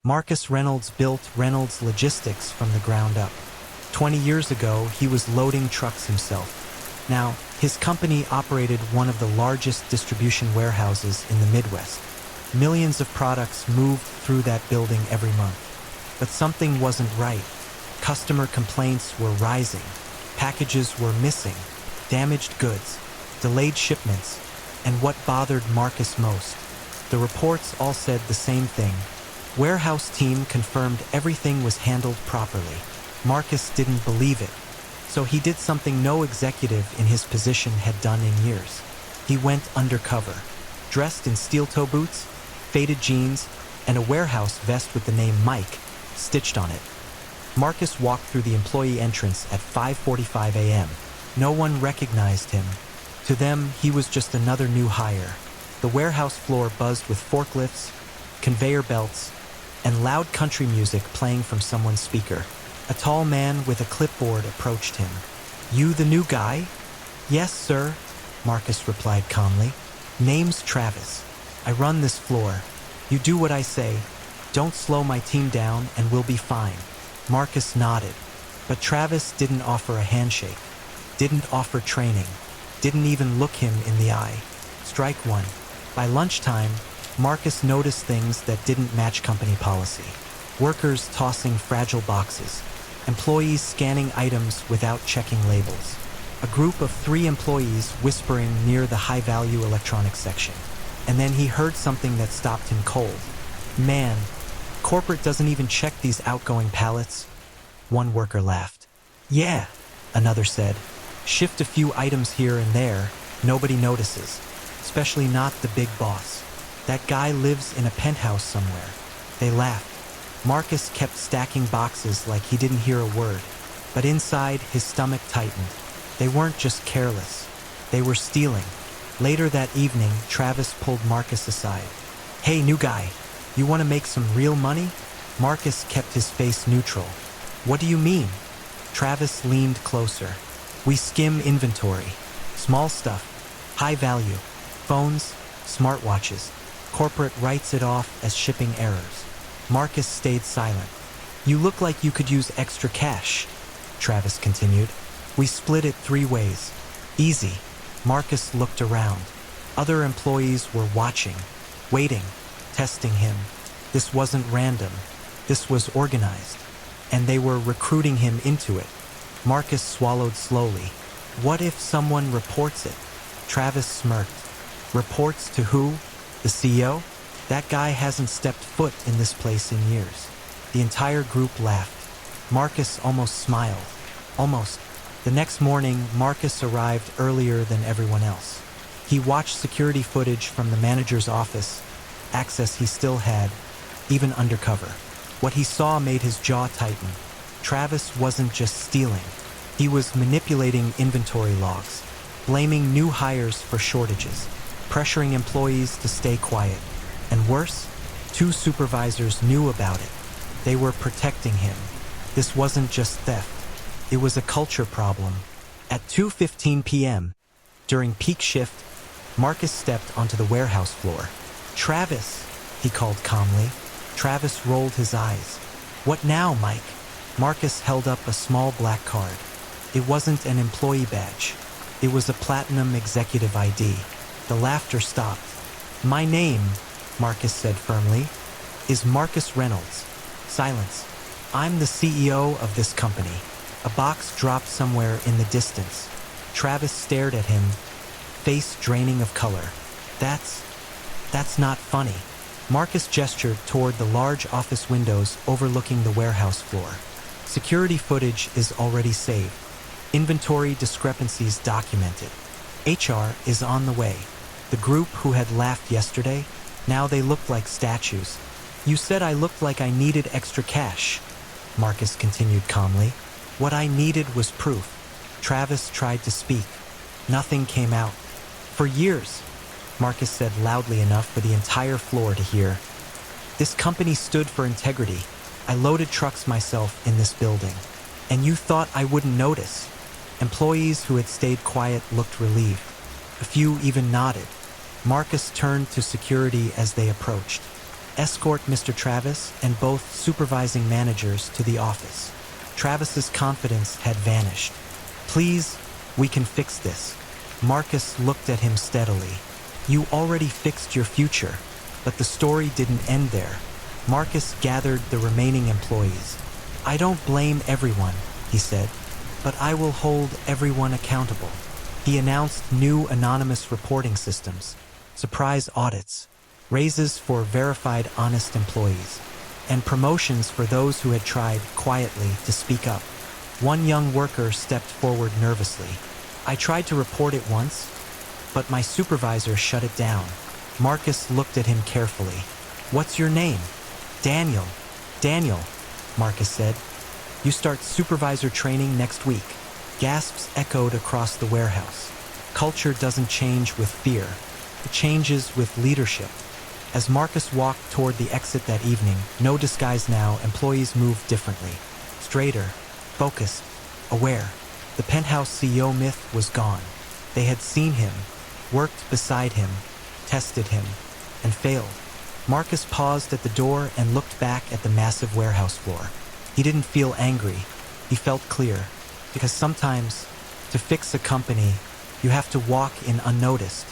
Marcus Reynolds built Reynolds Logistics from the ground up. 20 years ago, he was loading trucks himself. Now, his company operated one of the largest distribution warehouses in the Midwest. Millions of products moved through that building every month. But something wasn't right. Customer complaints were rising. Packages were missing. Damaged goods. Delayed shipments. And what bothered Marcus most? The reports all said the same thing. Warehouse team confirmed everything was handled properly. Marcus didn't believe it. So he did something no executive in his position had done in years. He went undercover. Dressed in steel-toe boots, faded jeans, and a warehouse vest with the name Mike stitched on it. Marcus walked through the employee entrance at 5:45 a.m. No one recognized him. To them, he was just another new hire. The warehouse floor buzzed with forklifts, conveyor belts, and loud country music playing from someone's speaker. A tall man with a clipboard approached him. "You the new guy?" "Yes, sir," Marcus replied calmly. "Name's Travis. I run this floor. You do what I say. Don't slow my team down and we'll be fine." Marcus nodded, but Travis didn't offer a handshake, didn't offer training, didn't even look him in the eye. Strike one. By lunchtime, Marcus noticed things that didn't match company policy. Workers tossing fragile boxes, employees scanning items without checking labels, a group of 3 employees whispering near the high-value electronics section. And then he heard something that stopped him cold. "Man, corporate doesn't even check these outgoing pallets." One worker laughed. "Yeah," another said. "Shift a few items here and there, nobody notices, especially not the big boss. That guy lives in a penthouse somewhere." They laughed. Marcus kept stacking boxes like he didn't hear a word, but inside his stomach tightened. They weren't just careless. They were stealing. Later that evening, Travis pulled Marcus aside. "Hey, new guy, you want to make some real money?" Marcus kept his face neutral. "What do you mean?" Travis leaned closer. "We skim inventory. Small stuff. High value. Phones, smartwatches. Corporate writes it off as shipping errors." Marcus stayed silent. "You look like you could use extra cash," Travis continued. "We split it 3 ways. Easy." Marcus looked around. Other employees were watching, waiting, testing him. This wasn't random. This was organized. And they were recruiting him into it. Marcus swallowed slowly. What if someone reports it? Travis smirked. Reports to who? The CEO? That guy hasn't stepped foot in this place in years. The entire group laughed. Marcus almost smiled. Almost. The next morning, Marcus arrived earlier than everyone else. He watched security footage from the manager's office, access he still had, even undercover. What he saw made his jaw tighten. Travis wasn't just stealing. He was manipulating inventory logs, blaming new hires for shortages, pressuring employees to stay quiet. And worse, 2 supervisors knew about it. They were protecting him. This wasn't just theft. It was a culture problem. At 2:15 p.m., during peak shift, Marcus stepped onto the warehouse floor. "Travis," he called calmly. Travis rolled his eyes. "What now, Mike?" Marcus held up a small black card. It wasn't an employee badge. It was a platinum executive ID. The laughter stopped. "My name," Marcus said firmly, "is Marcus Reynolds." Silence. "I'm the CEO of this company." A box dropped somewhere in the distance. Travis stared at him, face draining of color. That's not funny." Marcus gestured toward the large office windows overlooking the warehouse floor. "Security footage is already saved. Inventory discrepancies documented. HR is on the way." The group who had laughed yesterday, now they looked like statues. "You said I looked like I needed extra cash," Marcus continued calmly. "What I needed was proof." Travis tried to speak. Nothing came out. "For years," Marcus said loudly enough for the entire floor to hear, "this company stood for integrity. I loaded trucks myself in this building. And you thought I wouldn't notice." Employees who had stayed quiet looked relieved. A few even nodded. Marcus turned to security as they approached. Escort Mr. Travis and both supervising managers to the office. Travis's confidence had vanished. Please, we can fix this. Marcus looked at him steadily. You already fixed your future, but the story didn't end there. Marcus gathered the remaining employees. I don't blame everyone, he said, but I will hold everyone accountable. He announced new anonymous reporting systems, surprise audits, raises for verified honest employees, and promotions for those who had tried quietly to speak up. One young worker stepped forward nervously. I tried to report it once, but my supervisor shut it down. Marcus looked at him carefully. What's your name? Daniel. Daniel, Marcus said. You start supervisor training next week. Gasps echoed across the warehouse. Culture doesn't change with fear. It changes with leadership. As Marcus walked toward the exit that evening, no disguise now, employees moved differently. Straighter, focused, aware. The penthouse CEO myth was gone. They had seen him, worked beside him, tested him, and failed. Marcus paused at the door and looked back at the massive warehouse floor. He didn't feel angry. He felt clear. Because sometimes, to fix a company, you have to walk in unnoticed.